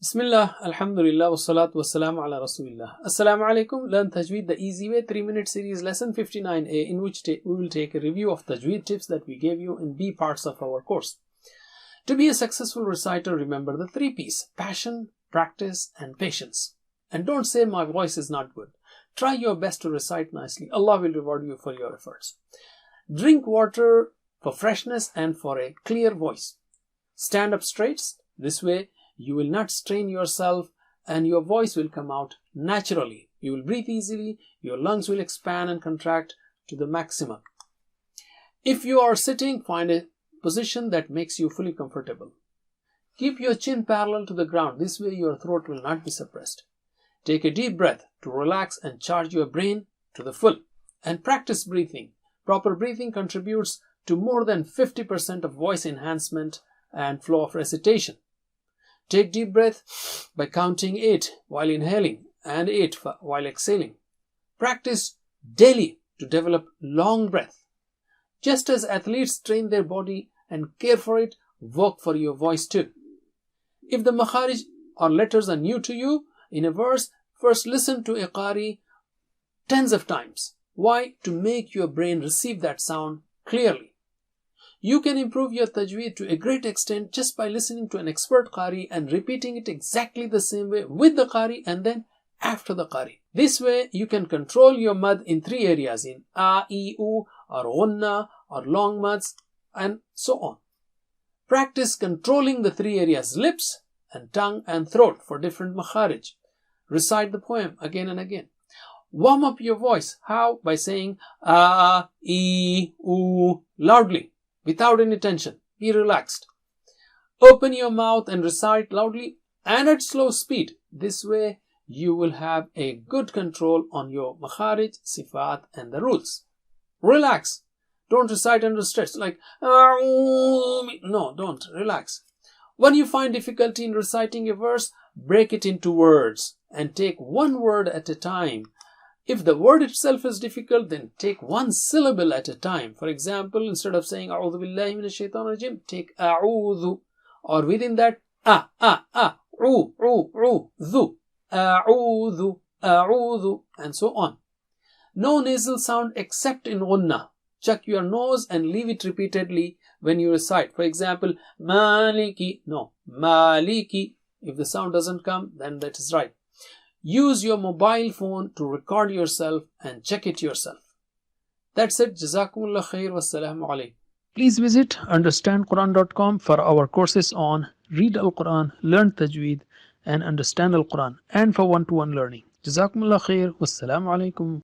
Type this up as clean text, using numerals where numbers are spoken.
Bismillah, Alhamdulillah, wassalatu wassalamu ala Rasulillah. Assalamu alaikum. Learn Tajweed the easy way. 3-minute series lesson 59A, in which we will take a review of Tajweed tips that we gave you in B parts of our course. To be a successful reciter, remember the 3 P's: passion, practice, and patience. And don't say my voice is not good. Try your best to recite nicely. Allah will reward you for your efforts. Drink water for freshness and for a clear voice. Stand up straight. This way you will not strain yourself and your voice will come out naturally. You will breathe easily, your lungs will expand and contract to the maximum. If you are sitting, find a position that makes you fully comfortable. Keep your chin parallel to the ground. This way your throat will not be suppressed. Take a deep breath to relax and charge your brain to the full. And practice breathing. Proper breathing contributes to more than 50% of voice enhancement and flow of recitation. Take deep breath by counting 8 while inhaling and 8 while exhaling. Practice daily to develop long breath. Just as athletes train their body and care for it, work for your voice too. If the makharij or letters are new to you in a verse, first listen to a qari tens of times. Why? To make your brain receive that sound clearly. You can improve your tajweed to a great extent just by listening to an expert qari and repeating it exactly the same way with the qari and then after the qari. This way you can control your mad in 3 areas, in a, e, u, or ghunna, or long mads, and so on. Practice controlling the 3 areas, lips and tongue and throat, for different makharij. Recite the poem again and again. Warm up your voice. How? By saying a, e, u loudly, without any tension. Be relaxed. Open your mouth and recite loudly and at slow speed. This way you will have a good control on your makharij, sifat, and the rules. Relax. Don't recite under stress like no, don't. Relax. When you find difficulty in reciting a verse, break it into words and take one word at a time. If the word itself is difficult, then take one syllable at a time. For example, instead of saying A'udhu billahi minash shaitanir rajim, take A'udhu. Or within that, dhu, A'udhu, A'udhu, and so on. No nasal sound except in ghunna. Check your nose and leave it repeatedly when you recite. For example, Maliki, no, Maliki. If the sound doesn't come, then that is right. Use your mobile phone to record yourself and check it yourself. That's it. Jazakumullah khair. Wassalamu alaikum. Please visit understandquran.com for our courses on Read Al-Quran, Learn Tajweed, and Understand Al-Quran, and for one-to-one learning. Jazakumullah khair. Wassalamu alaikum.